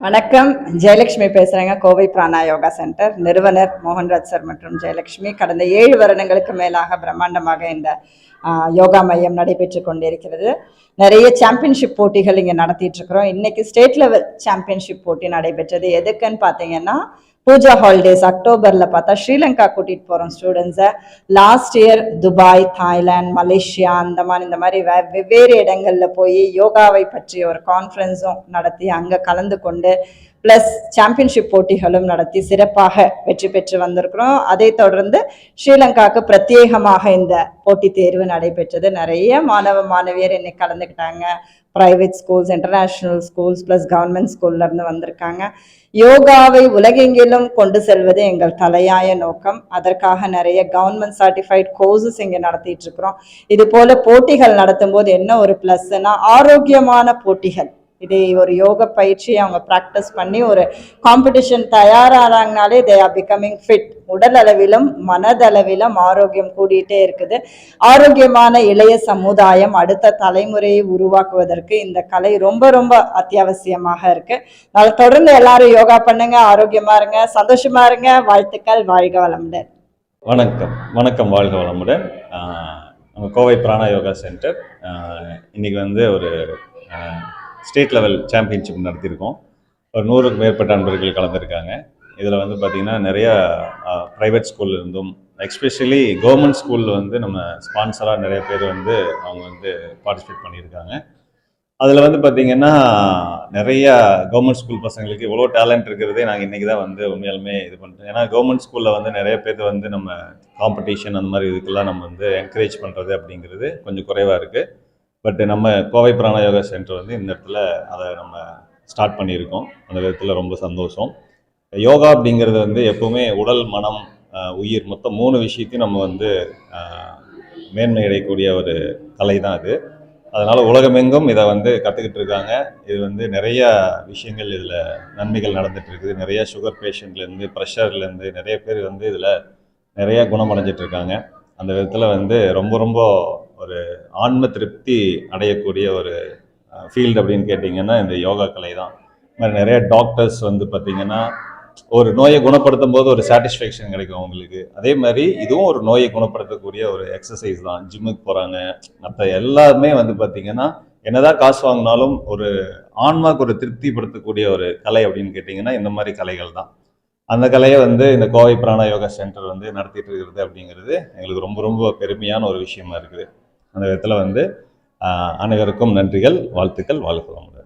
வணக்கம். ஜெயலட்சுமி பேசுகிறேங்க. கோவை பிராணா யோகா சென்டர் நிறுவனர் மோகன்ராஜ் சார் மற்றும் ஜெயலட்சுமி கடந்த 7 வருடங்களுக்கு மேலாக பிரம்மாண்டமாக இந்த யோகா மையம் நடைபெற்று கொண்டிருக்கிறது. நிறைய சாம்பியன்ஷிப் போட்டிகள் இங்கே நடத்திட்டு இருக்கிறோம். இன்னைக்கு ஸ்டேட் லெவல் சாம்பியன்ஷிப் போட்டி நடைபெற்றது. எதுக்குன்னு பார்த்தீங்கன்னா, பூஜா ஹாலிடேஸ் அக்டோபரில் பார்த்தா ஸ்ரீலங்கா கூட்டிகிட்டு போகிறோம் ஸ்டூடெண்ட்ஸை. Last year Dubai, Thailand, Malaysia இந்த மாதிரி வெவ்வேறு இடங்களில் போய் யோகாவை பற்றிய ஒரு கான்ஃபரன்ஸும் நடத்தி அங்கே கலந்து கொண்டு ப்ளஸ் சாம்பியன்ஷிப் போட்டிகளும் நடத்தி சிறப்பாக வெற்றி பெற்று வந்திருக்கிறோம். அதை தொடர்ந்து ஸ்ரீலங்காவுக்கு பிரத்யேகமாக இந்த போட்டித் தேர்வு நடைபெற்றது. நிறைய மாணவியர் இன்னைக்கு கலந்துக்கிட்டாங்க. Private schools, international schools plus government ஸ்கூல்லேருந்து வந்திருக்காங்க. யோகாவை உலகெங்கிலும் கொண்டு செல்வது எங்கள் தலையாய நோக்கம். அதற்காக நிறைய கவர்மெண்ட் சர்டிஃபைட் கோர்சஸ் இங்கே நடத்திட்டு இருக்கிறோம். இது போல போட்டிகள் நடத்தும் போது என்ன ஒரு ப்ளஸ்னா, ஆரோக்கியமான போட்டிகள். இதை ஒரு யோக பயிற்சி அவங்க ப்ராக்டிஸ் பண்ணி ஒரு காம்படிஷன் தயாரானாங்கனாலே தே ஆர் பிகமிங் ஃபிட். உடல் அளவிலும் மனதளவிலும் ஆரோக்கியம் கூடிட்டே இருக்குது. ஆரோக்கியமான இளைய சமுதாயம், அடுத்த தலைமுறையை உருவாக்குவதற்கு இந்த கலை ரொம்ப ரொம்ப அத்தியாவசியமாக இருக்கு. அதனால தொடர்ந்து எல்லாரும் யோகா பண்ணுங்க, ஆரோக்கியமா இருங்க, சந்தோஷமா இருங்க. வாழ்த்துக்கள். வாழ்க வளமுடன். வணக்கம். வாழ்க வளமுடன். நம்ம கோவை பிராணா யோகா சென்டர் இன்னைக்கு ஒரு ஸ்டேட் லெவல் சாம்பியன்ஷிப் நடத்தியிருக்கோம். ஒரு 100க்கு மேற்பட்ட நண்பர்கள் கலந்துருக்காங்க. இதில் பார்த்திங்கன்னா நிறையா ப்ரைவேட் ஸ்கூல்ல இருந்தும் எஸ்பெஷலி கவர்மெண்ட் ஸ்கூலில் நம்ம ஸ்பான்சராக நிறைய பேர் அவங்க பார்ட்டிசிபேட் பண்ணியிருக்காங்க. அதில் பார்த்திங்கன்னா நிறையா கவர்மெண்ட் ஸ்கூல் பசங்களுக்கு இவ்வளோ டேலண்ட் இருக்கிறதே நாங்கள் இன்றைக்கி தான் உண்மையாலுமே இது பண்ணுறோம். ஏன்னா கவர்மெண்ட் ஸ்கூலில் நிறைய பேர் நம்ம காம்படிஷன் அந்த மாதிரி இதுக்கெல்லாம் நம்ம என்கரேஜ் பண்ணுறது அப்படிங்கிறது கொஞ்சம் குறைவாக இருக்குது. பட் நம்ம கோவை பிராணா யோகா சென்டர் இந்த இடத்துல அதை நம்ம ஸ்டார்ட் பண்ணியிருக்கோம். அந்த விதத்தில் ரொம்ப சந்தோஷம். யோகா அப்படிங்கிறது எப்போவுமே உடல், மனம், உயிர் மொத்தம் 3 விஷயத்தையும் நம்ம மேன்மை அடையக்கூடிய ஒரு கலை தான் அது. அதனால் உலகமெங்கும் இதை கற்றுக்கிட்டு இருக்காங்க. இது நிறைய விஷயங்கள் இதில் நன்மைகள் நடந்துட்டு இருக்குது. நிறைய சுகர் பேஷண்ட்லேருந்து, ப்ரெஷர்லேருந்து நிறைய பேர் இதில் நிறைய குணமடைஞ்சிட்டு இருக்காங்க. அந்த விதத்தில் ரொம்ப ரொம்ப ஒரு ஆன்ம திருப்தி அடையக்கூடிய ஒரு ஃபீல்டு அப்படின்னு கேட்டிங்கன்னா இந்த யோகா கலை தான். நிறைய டாக்டர்ஸ் பார்த்திங்கன்னா ஒரு நோயை குணப்படுத்தும் போது ஒரு சாட்டிஸ்ஃபேக்ஷன் கிடைக்கும் அவங்களுக்கு. அதே மாதிரி இதுவும் ஒரு நோயை குணப்படுத்தக்கூடிய ஒரு எக்ஸசைஸ் தான். ஜிம்முக்கு போகிறாங்க, மற்ற எல்லாருமே பார்த்திங்கன்னா என்னதான் காசு வாங்கினாலும் ஒரு ஆன்மாவுக்கு ஒரு திருப்திப்படுத்தக்கூடிய ஒரு கலை அப்படின்னு கேட்டிங்கன்னா இந்த மாதிரி கலைகள் தான். அந்த கலையை இந்த கோவை பிராணா யோகா சென்டர் நடத்திட்டு இருக்கிறது அப்படிங்கிறது எங்களுக்கு ரொம்ப ரொம்ப பெருமையான ஒரு விஷயமா இருக்குது. அந்த விதத்தில் அனைவருக்கும் நன்றிகள், வாழ்த்துக்கள். வாழ்க வளமுடன்.